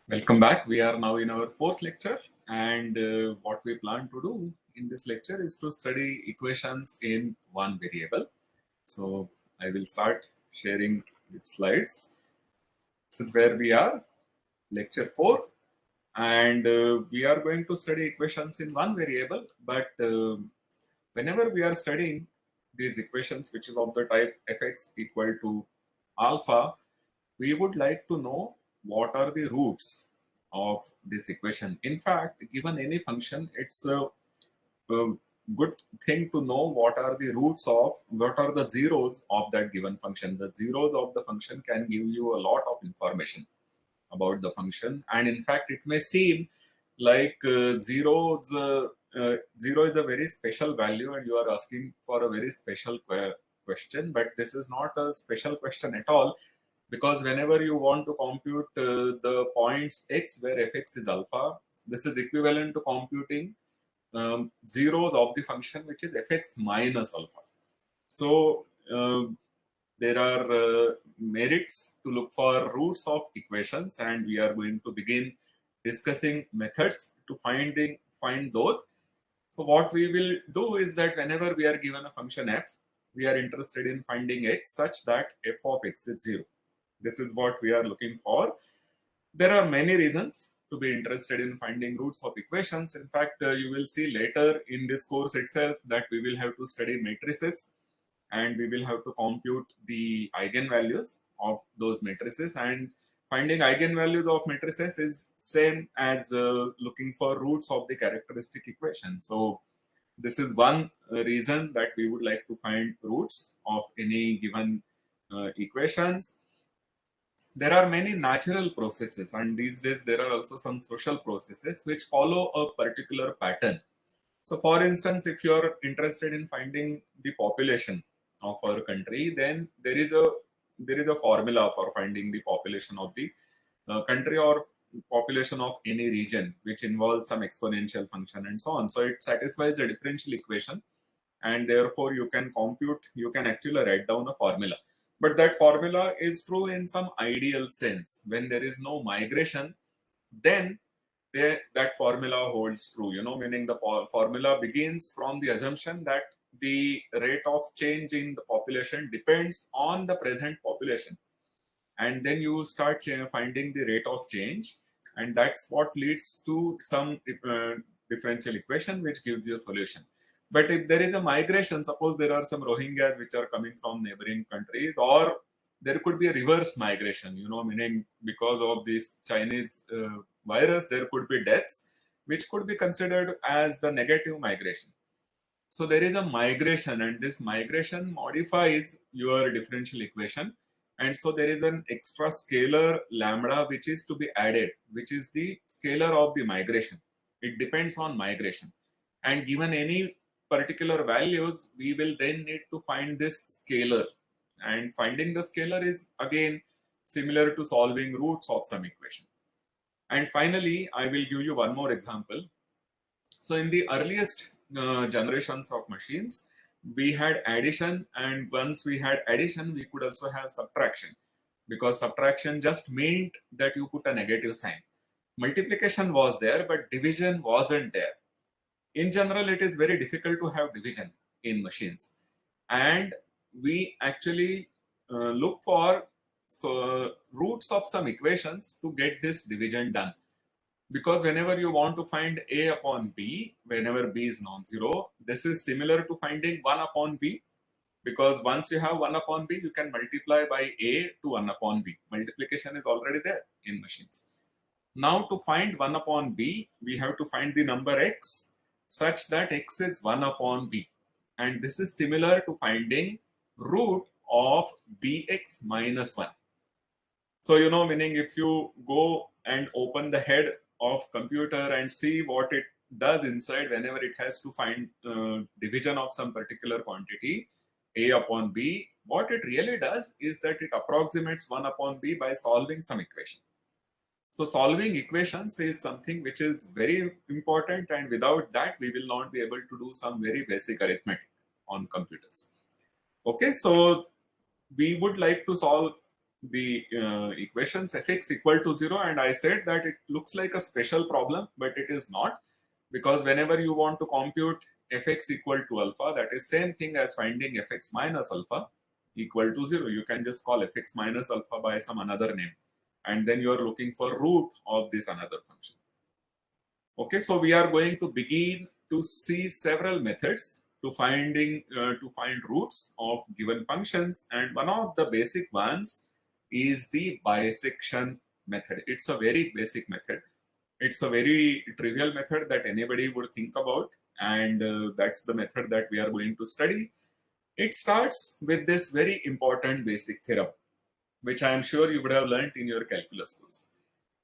Welcome back. We are now in our fourth lecture, and what we plan to do in this lecture is to study equations in one variable. So I will start sharing the slides. This is where we are, lecture 4, and we are going to study equations in one variable. But whenever we are studying these equations, which is of the type fx equal to alpha, we would like to know what are the roots of this equation. In fact, given any function, it's a good thing to know what are the roots of, what are the zeros of that given function. The zeros of the function can give you a lot of information about the function, and in fact it may seem like zero is a very special value and you are asking for a very special question, but this is not a special question at all, because whenever you want to compute the points x where fx is alpha, this is equivalent to computing zeros of the function which is fx minus alpha. So there are merits to look for roots of equations, and we are going to begin discussing methods to find those. So what we will do is that whenever we are given a function f, we are interested in finding x such that f of x is 0. This is what we are looking for. There are many reasons to be interested in finding roots of equations. In fact, you will see later in this course itself that we will have to study matrices, and we will have to compute the eigenvalues of those matrices, and finding eigenvalues of matrices is same as looking for roots of the characteristic equation. So this is one reason that we would like to find roots of any given equations. There are many natural processes, and these days there are also some social processes which follow a particular pattern. So for instance, if you're interested in finding the population of our country, then there is a formula for finding the population of the country or population of any region, which involves some exponential function and so on. So it satisfies a differential equation, and therefore you can actually write down a formula. But that formula is true in some ideal sense. When there is no migration, then that formula holds true, meaning the formula begins from the assumption that the rate of change in the population depends on the present population, and then you start finding the rate of change, and that's what leads to some differential equation which gives you a solution. But if there is a migration, suppose there are some Rohingyas which are coming from neighboring countries, or there could be a reverse migration, meaning because of this Chinese virus, there could be deaths, which could be considered as the negative migration. So there is a migration, and this migration modifies your differential equation. And so there is an extra scalar lambda which is to be added, which is the scalar of the migration. It depends on migration. And given any particular values, we will then need to find this scalar. And finding the scalar is again similar to solving roots of some equation. And finally, I will give you one more example. So in the earliest generations of machines, we had addition, and once we had addition, we could also have subtraction, because subtraction just meant that you put a negative sign. Multiplication was there, but division wasn't there. In general, it is very difficult to have division in machines, and we actually look for roots of some equations to get this division done. Because whenever you want to find a upon b, whenever b is non-zero, this is similar to finding 1 upon b, because once you have 1 upon b, you can multiply by a to 1 upon b. Multiplication is already there in machines. Now to find 1 upon b, we have to find the number x such that x is 1 upon b. And this is similar to finding root of bx minus 1. So, meaning if you go and open the head of computer and see what it does inside whenever it has to find division of some particular quantity, a upon b, what it really does is that it approximates 1 upon b by solving some equation. So solving equations is something which is very important, and without that we will not be able to do some very basic arithmetic on computers. Okay, so we would like to solve the equations fx equal to 0, and I said that it looks like a special problem, but it is not, because whenever you want to compute fx equal to alpha, that is same thing as finding fx minus alpha equal to 0. You can just call fx minus alpha by some another name, and then you are looking for root of this another function. Okay, so we are going to begin to see several methods to find roots of given functions, and one of the basic ones is the bisection method. It's a very basic method. It's a very trivial method that anybody would think about, and that's the method that we are going to study. It starts with this very important basic theorem, which I am sure you would have learnt in your calculus course.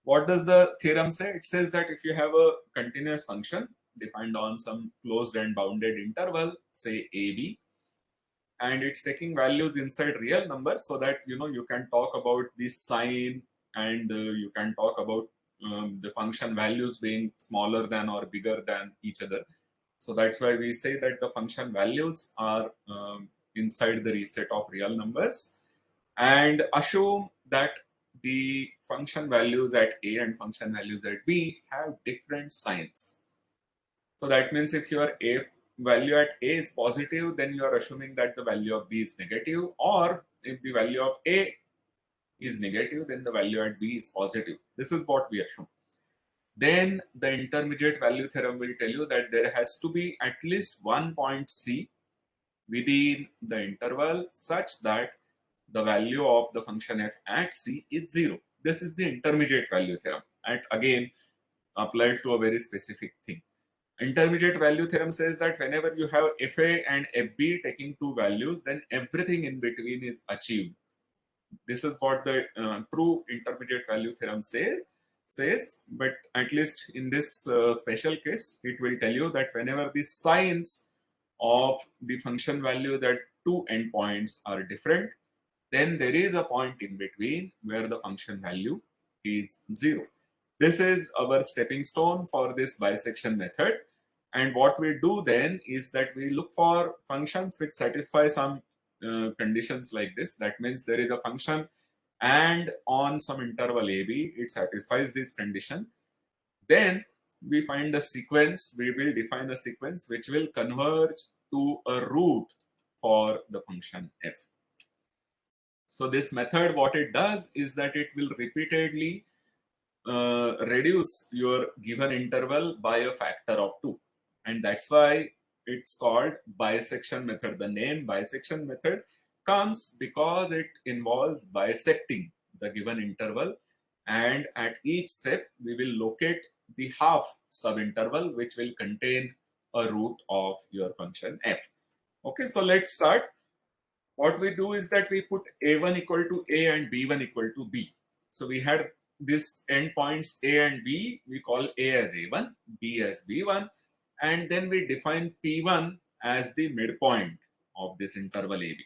What does the theorem say? It says that if you have a continuous function defined on some closed and bounded interval, say AB, and it's taking values inside real numbers, so that you can talk about the sign, and you can talk about the function values being smaller than or bigger than each other. So that's why we say that the function values are inside the reset of real numbers, and assume that the function values at A and function values at B have different signs. So that means if your A value at A is positive, then you are assuming that the value of B is negative, or if the value of A is negative, then the value at B is positive. This is what we assume. Then the intermediate value theorem will tell you that there has to be at least one point C within the interval such that the value of the function f at C is 0. This is the intermediate value theorem, and again applied to a very specific thing. Intermediate value theorem says that whenever you have fa and fb taking two values, then everything in between is achieved. This is what the true intermediate value theorem says, but at least in this special case, it will tell you that whenever the signs of the function value that two endpoints are different, then there is a point in between where the function value is 0. This is our stepping stone for this bisection method. And what we do then is that we look for functions which satisfy some conditions like this. That means there is a function, and on some interval AB, it satisfies this condition. Then we find a sequence, we will define a sequence which will converge to a root for the function f. So this method, what it does is that it will repeatedly reduce your given interval by a factor of 2. And that's why it's called bisection method. The name bisection method comes because it involves bisecting the given interval, and at each step we will locate the half subinterval which will contain a root of your function f. Okay, so let's start. What we do is that we put a1 equal to a and b1 equal to b. So we had this endpoints a and b, we call a as a1, b as b1, and then we define p1 as the midpoint of this interval ab.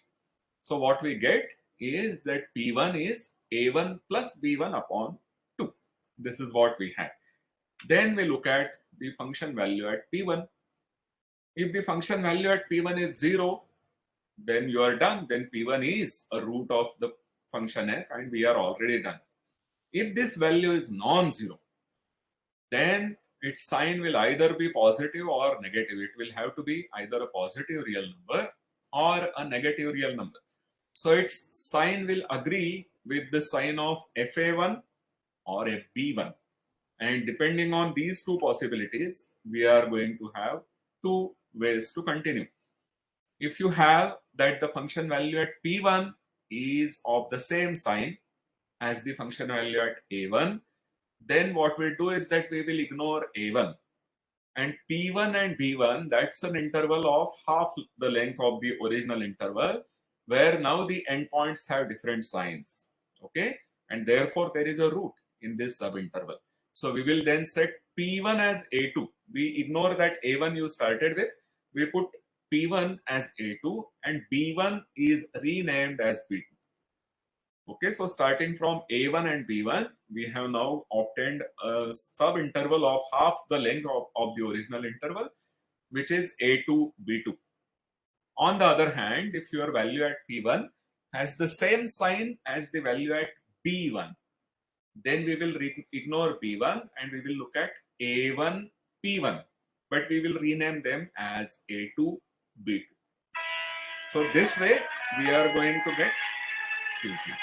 So what we get is that p1 is a1 plus b1 upon 2. This is what we had. Then we look at the function value at p1. If the function value at p1 is 0, then you are done. Then p1 is a root of the function f, and we are already done. If this value is non-zero, then its sign will either be positive or negative. It will have to be either a positive real number or a negative real number. So its sign will agree with the sign of fa1 or fb1. And depending on these two possibilities, we are going to have two ways to continue. If you have that the function value at p1 is of the same sign as the function value at a1, then what we'll do is that we will ignore a1. And p1 and b1, that's an interval of half the length of the original interval, where now the endpoints have different signs. Okay, and therefore there is a root in this subinterval. So we will then set p1 as a2. We ignore that a1 you started with. We put p1 as a2 and b1 is renamed as b2. Okay, so starting from a1 and b1, we have now obtained a subinterval of half the length of the original interval, which is a2 b2. On the other hand, if your value at p1 has the same sign as the value at B1, then we will ignore B1 and we will look at A1, P1, but we will rename them as A2, B2. So this way we are going to get, excuse me.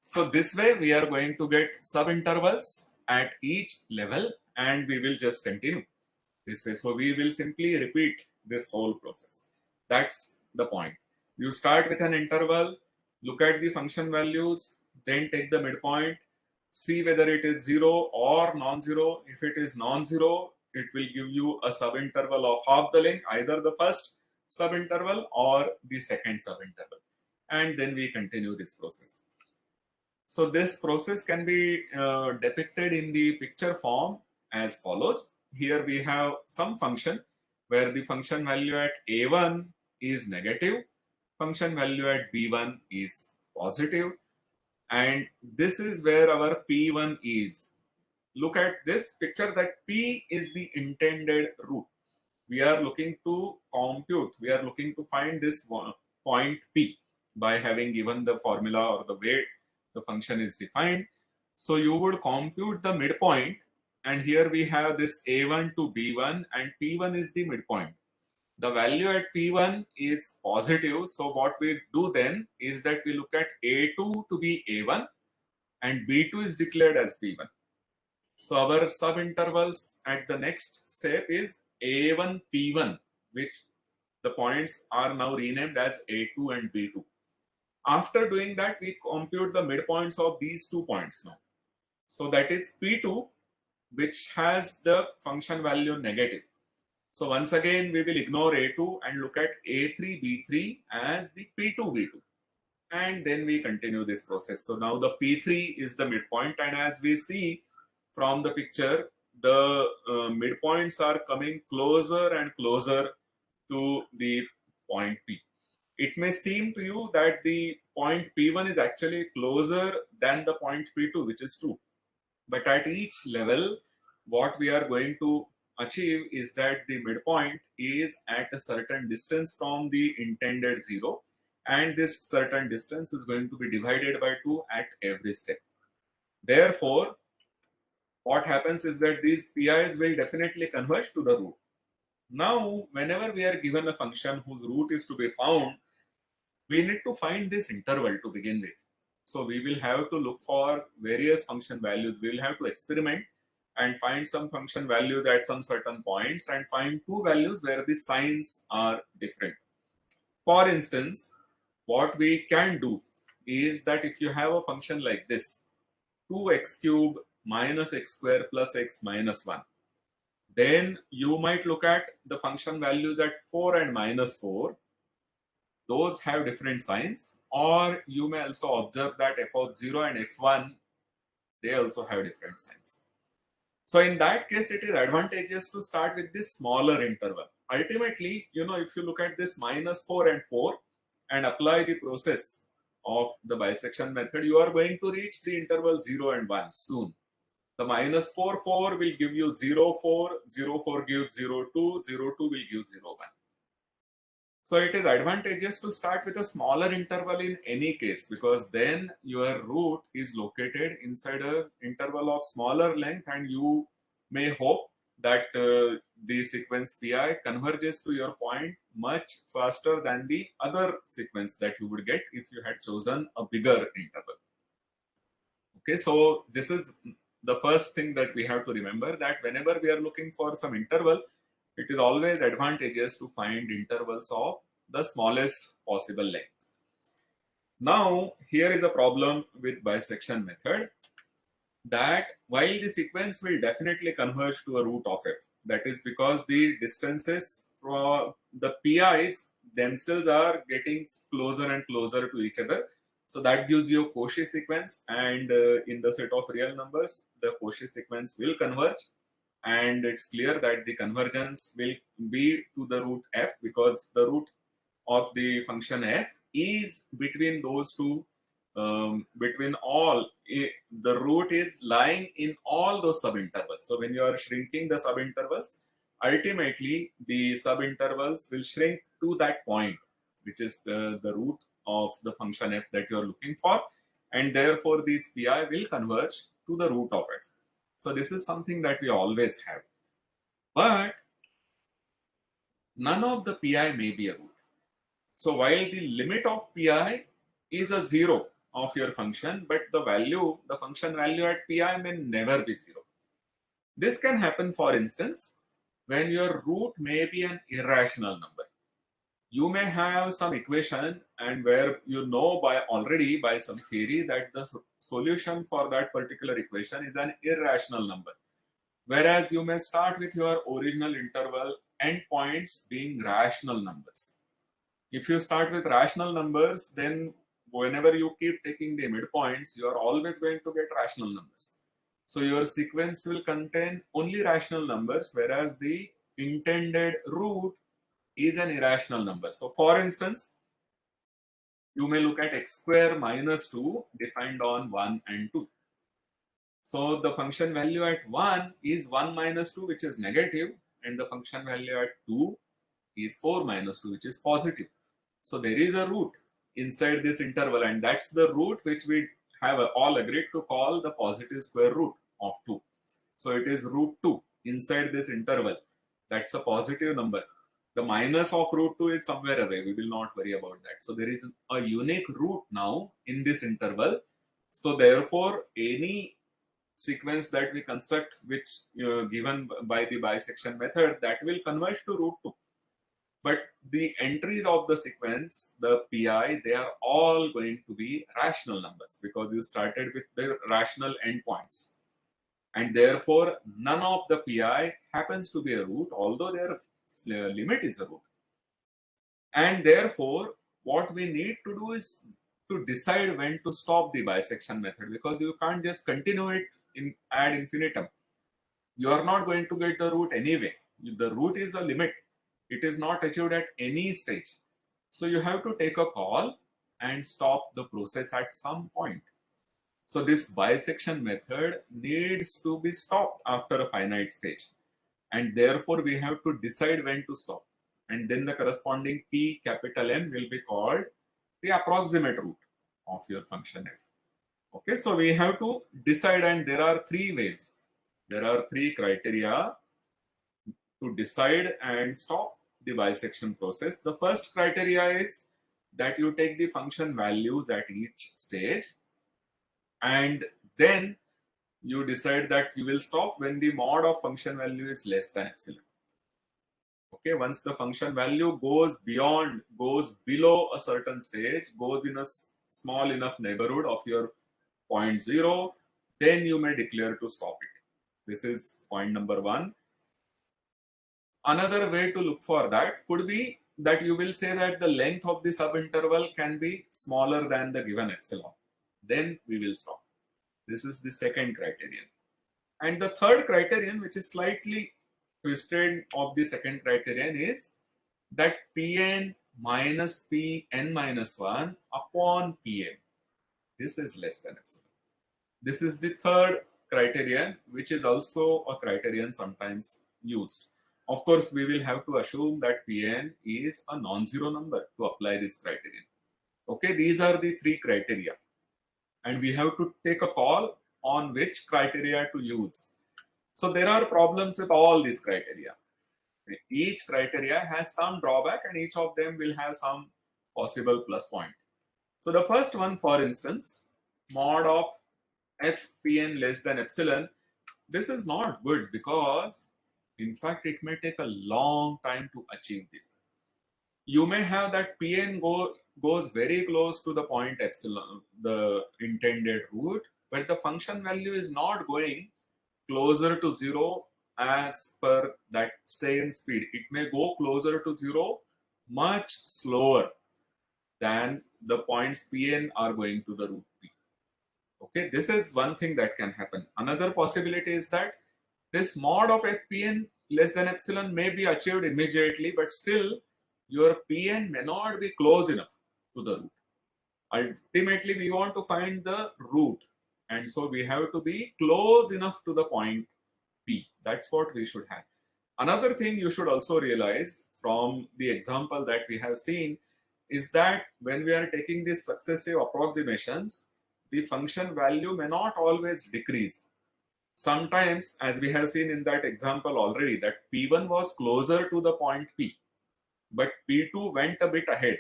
So this way we are going to get subintervals at each level and we will just continue this way. So we will simply repeat this whole process. That's the point. You start with an interval, look at the function values, then take the midpoint, see whether it is 0 or non-zero. If it is non-zero, it will give you a subinterval of half the length, either the first subinterval or the second subinterval. And then we continue this process. So this process can be depicted in the picture form as follows. Here we have some function where the function value at A1 is negative, function value at B1 is positive, and this is where our P1 is. Look at this picture that P is the intended root. We are looking to compute, we are looking to find this point P by having given the formula or the way the function is defined. So you would compute the midpoint, and here we have this A1 to B1 and P1 is the midpoint. The value at P1 is positive, so what we do then is that we look at A2 to be A1 and B2 is declared as B1. So our subintervals at the next step is A1, P1, which the points are now renamed as A2 and B2. After doing that, we compute the midpoints of these 2 points now. So that is P2, which has the function value negative. So once again, we will ignore A2 and look at A3, B3 as the P2, B2. And then we continue this process. So now the P3 is the midpoint, and as we see from the picture, the midpoints are coming closer and closer to the point P. It may seem to you that the point P1 is actually closer than the point P2, which is true. But at each level, what we are going to achieve is that the midpoint is at a certain distance from the intended 0, and this certain distance is going to be divided by 2 at every step. Therefore, what happens is that these PIs will definitely converge to the root. Now, whenever we are given a function whose root is to be found, we need to find this interval to begin with. So we will have to look for various function values. We will have to experiment and find some function values at some certain points and find 2 values where the signs are different. For instance, what we can do is that if you have a function like this, 2x cube minus x square plus x minus 1, then you might look at the function values at 4 and minus 4. Those have different signs, or you may also observe that f of 0 and f1, they also have different signs. So in that case, it is advantageous to start with this smaller interval. Ultimately, if you look at this minus 4 and 4 and apply the process of the bisection method, you are going to reach the interval 0 and 1 soon. The minus 4, 4 will give you 0, 4, 0, 4 gives 0, 2, 0, 2 will give 0, 1. So it is advantageous to start with a smaller interval in any case, because then your root is located inside an interval of smaller length, and you may hope that the sequence Pi converges to your point much faster than the other sequence that you would get if you had chosen a bigger interval. Okay, so this is the first thing that we have to remember, that whenever we are looking for some interval, it is always advantageous to find intervals of the smallest possible length. Now, here is a problem with bisection method, that while the sequence will definitely converge to a root of f, that is because the distances from the PIs themselves are getting closer and closer to each other. So that gives you a Cauchy sequence, and in the set of real numbers, the Cauchy sequence will converge. And it's clear that the convergence will be to the root f, because the root of the function f is between those two, between all, the root is lying in all those subintervals. So when you are shrinking the subintervals, ultimately the subintervals will shrink to that point, which is the root of the function f that you are looking for, and therefore these pi will converge to the root of f. So this is something that we always have. But none of the pi may be a root. So while the limit of pi is a 0 of your function, but the function value at pi may never be 0. This can happen, for instance, when your root may be an irrational number. You may have some equation and where you know already by some theory that the solution for that particular equation is an irrational number. Whereas you may start with your original interval endpoints being rational numbers. If you start with rational numbers, then whenever you keep taking the midpoints, you are always going to get rational numbers. So your sequence will contain only rational numbers, whereas the intended root is an irrational number. So for instance, you may look at x square minus 2 defined on 1 and 2. So the function value at 1 is 1 minus 2, which is negative, and the function value at 2 is 4 minus 2, which is positive. So there is a root inside this interval, and that's the root which we have all agreed to call the positive square root of 2. So it is root 2 inside this interval. That's a positive number. The minus of root 2 is somewhere away. We will not worry about that. So there is a unique root now in this interval. So therefore, any sequence that we construct which given by the bisection method, that will converge to root 2. But the entries of the sequence, the pi, they are all going to be rational numbers because you started with the rational endpoints. And therefore, none of the pi happens to be a root, although their limit is a root. And therefore, what we need to do is to decide when to stop the bisection method, because you can't just continue it in ad infinitum. You are not going to get the root anyway. The root is a limit. It is not achieved at any stage. So you have to take a call and stop the process at some point. So this bisection method needs to be stopped after a finite stage. And therefore we have to decide when to stop. And then the corresponding P capital M will be called the approximate root of your function f. Okay, so we have to decide, and there are three ways. There are three criteria to decide and stop the bisection process. The first criteria is that you take the function values at each stage, and then you decide that you will stop when the mod of function value is less than epsilon. Okay, once the function value goes below a certain stage, goes in a small enough neighborhood of your point 0, then you may declare to stop it. This is point number 1. Another way to look for that could be that you will say that the length of the subinterval can be smaller than the given epsilon. Then we will stop. This is the second criterion. And the third criterion, which is slightly twisted of the second criterion, is that Pn minus Pn minus 1 upon Pn. This is less than epsilon. This is the third criterion, which is also a criterion sometimes used. Of course, we will have to assume that Pn is a non-zero number to apply this criterion. Okay, these are the three criteria. And we have to take a call on which criteria to use. So there are problems with all these criteria. Each criteria has some drawback, and each of them will have some possible plus point. So the first one, for instance, mod of fpn less than epsilon, this is not good because in fact it may take a long time to achieve this. You may have that pn goes very close to the point epsilon, the intended root, but the function value is not going closer to 0 as per that same speed. It may go closer to 0 much slower than the points Pn are going to the root P. Okay, this is one thing that can happen. Another possibility is that this mod of Pn less than epsilon may be achieved immediately, but still your Pn may not be close enough to the root. Ultimately, we want to find the root, and so we have to be close enough to the point P. That's what we should have. Another thing you should also realize from the example that we have seen is that when we are taking these successive approximations, the function value may not always decrease. Sometimes, as we have seen in that example already, that P1 was closer to the point P, but P2 went a bit ahead.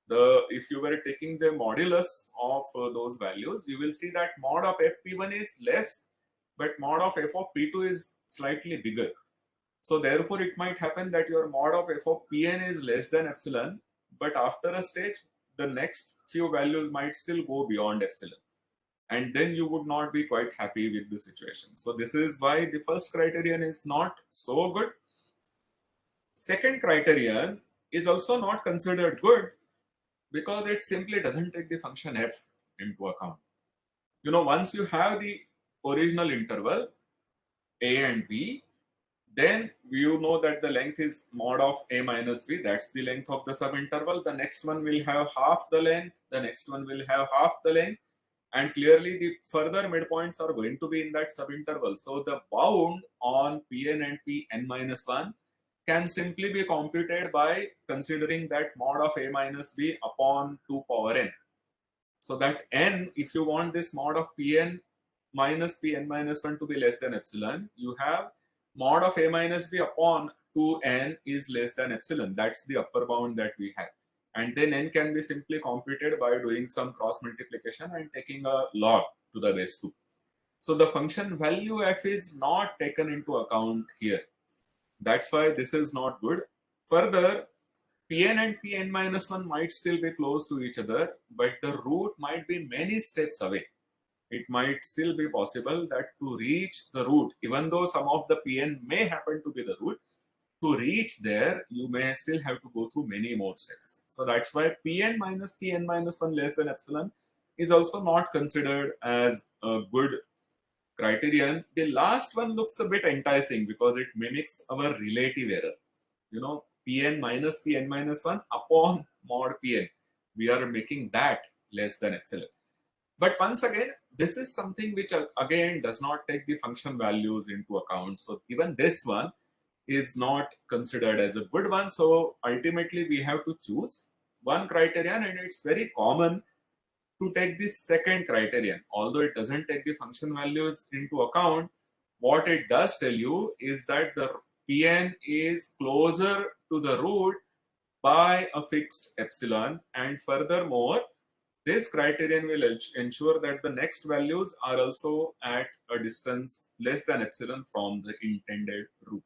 If you were taking the modulus of those values, you will see that mod of FP1 is less, but mod of F of P2 is slightly bigger. So therefore, it might happen that your mod of F of Pn is less than epsilon, but after a stage, the next few values might still go beyond epsilon. And then you would not be quite happy with the situation. So this is why the first criterion is not so good. Second criterion is also not considered good because it simply doesn't take the function f into account. Once you have the original interval a and b, then you know that the length is mod of a minus b. That's the length of the subinterval. The next one will have half the length. The next one will have half the length. And clearly the further midpoints are going to be in that subinterval. So the bound on Pn and Pn minus 1 can simply be computed by considering that mod of a minus b upon 2 power n. So that n, if you want this mod of Pn minus Pn minus 1 to be less than epsilon, you have mod of a minus b upon 2n is less than epsilon. That's the upper bound that we have. And then n can be simply computed by doing some cross multiplication and taking a log to the base 2. So the function value f is not taken into account here. That's why this is not good. Further, Pn and Pn minus 1 might still be close to each other, but the root might be many steps away. It might still be possible that to reach the root, even though some of the Pn may happen to be the root, to reach there, you may still have to go through many more steps. So that's why Pn minus Pn minus 1 less than epsilon is also not considered as a good criterion. The last one looks a bit enticing because it mimics our relative error. Pn minus Pn minus 1 upon mod Pn. We are making that less than epsilon. But once again, this is something which again does not take the function values into account. So even this one is not considered as a good one. So ultimately we have to choose one criterion, and it's very common to take the second criterion. Although it doesn't take the function values into account, what it does tell you is that the Pn is closer to the root by a fixed epsilon, and furthermore, this criterion will ensure that the next values are also at a distance less than epsilon from the intended root.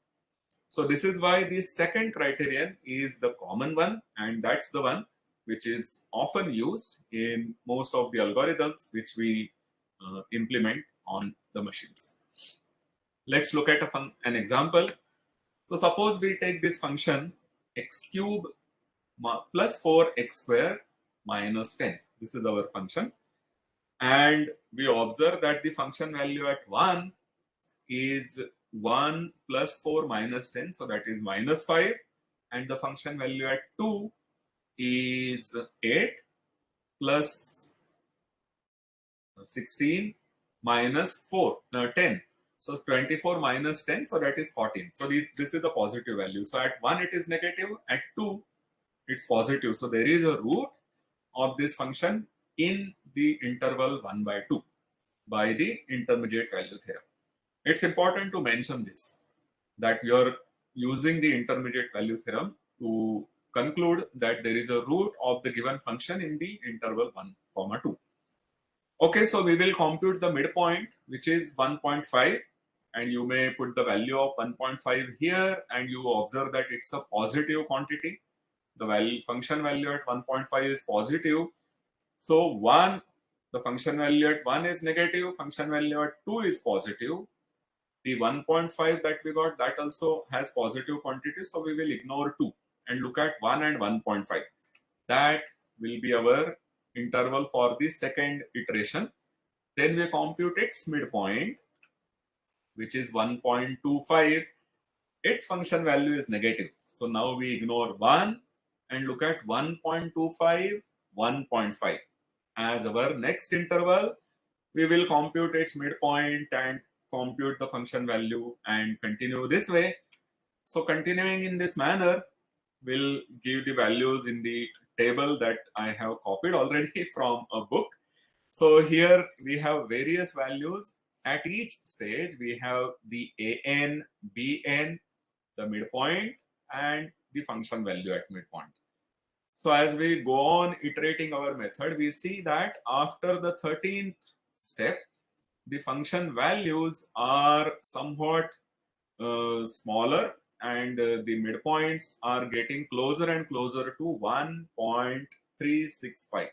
So this is why the second criterion is the common one, and that's the one which is often used in most of the algorithms which we implement on the machines. Let's look at an example. So suppose we take this function x cube plus 4x square minus 10. This is our function. And we observe that the function value at 1 is 1 plus 4 minus 10. So that is minus 5. And the function value at 2 is 8 plus 16 minus 4, 10. So 24 minus 10, so that is 14. So this is the positive value. So at 1 it is negative, at 2 it's positive. So there is a root of this function in the interval 1 by 2 by the intermediate value theorem. It's important to mention this, that you're using the intermediate value theorem to conclude that there is a root of the given function in the interval 1, 2. Okay, so we will compute the midpoint, which is 1.5, and you may put the value of 1.5 here, and you observe that it's a positive quantity. The function value at 1.5 is positive. So the function value at 1 is negative, function value at 2 is positive. The 1.5 that we got, that also has positive quantities, so we will ignore 2 and look at 1 and 1.5. That will be our interval for the second iteration. Then we compute its midpoint, which is 1.25. Its function value is negative. So now we ignore 1 and look at 1.25, 1.5. As our next interval, we will compute its midpoint and compute the function value and continue this way. So continuing in this manner, we'll give the values in the table that I have copied already from a book. So here we have various values. At each stage, we have the AN, BN, the midpoint, and the function value at midpoint. So as we go on iterating our method, we see that after the 13th step, the function values are somewhat smaller, and the midpoints are getting closer and closer to 1.365.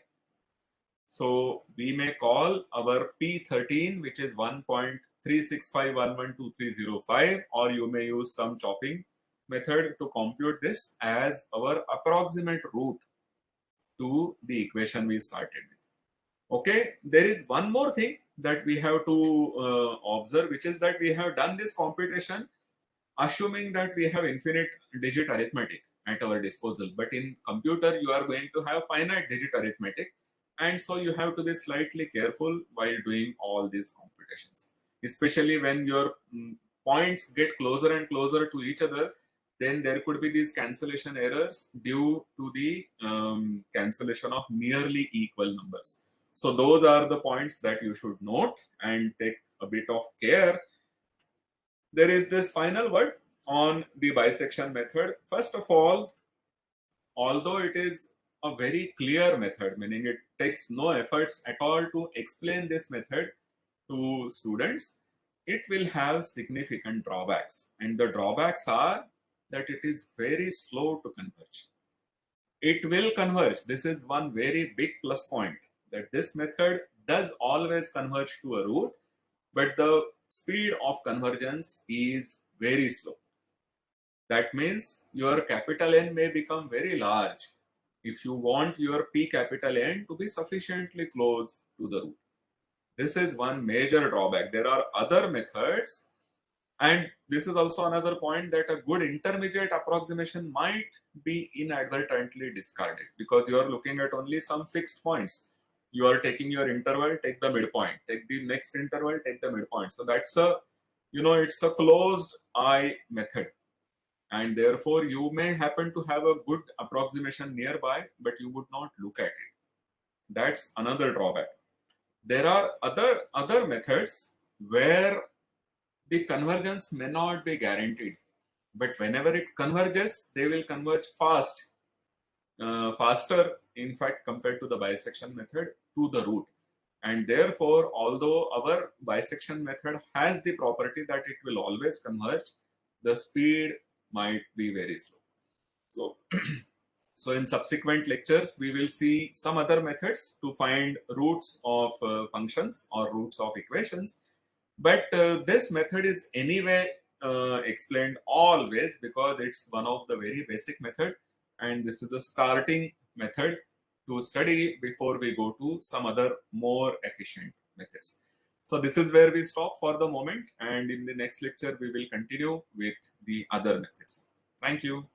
So we may call our P13, which is 1.365112305, or you may use some chopping method to compute this as our approximate root to the equation we started with. Okay, there is one more thing that we have to observe, which is that we have done this computation assuming that we have infinite digit arithmetic at our disposal. But in computer, you are going to have finite digit arithmetic. And so you have to be slightly careful while doing all these computations, especially when your points get closer and closer to each other. Then there could be these cancellation errors due to the cancellation of nearly equal numbers. So those are the points that you should note and take a bit of care. There is this final word on the bisection method. First of all, although it is a very clear method, meaning it takes no efforts at all to explain this method to students, it will have significant drawbacks. And the drawbacks are that it is very slow to converge. It will converge. This is one very big plus point, that this method does always converge to a root, but the speed of convergence is very slow. That means your capital N may become very large if you want your P capital N to be sufficiently close to the root. This is one major drawback. There are other methods, and this is also another point, that a good intermediate approximation might be inadvertently discarded because you are looking at only some fixed points. You are taking your interval, take the midpoint, take the next interval, take the midpoint. So that's a, it's a closed eye method. And therefore you may happen to have a good approximation nearby, but you would not look at it. That's another drawback. There are other methods where the convergence may not be guaranteed, but whenever it converges, they will converge faster, in fact, compared to the bisection method to the root. And therefore, although our bisection method has the property that it will always converge, the speed might be very slow. So, so in subsequent lectures, we will see some other methods to find roots of functions or roots of equations. But this method is anyway explained always because it's one of the very basic method, and this is the starting method to study before we go to some other more efficient methods. So this is where we stop for the moment, and in the next lecture we will continue with the other methods. Thank you.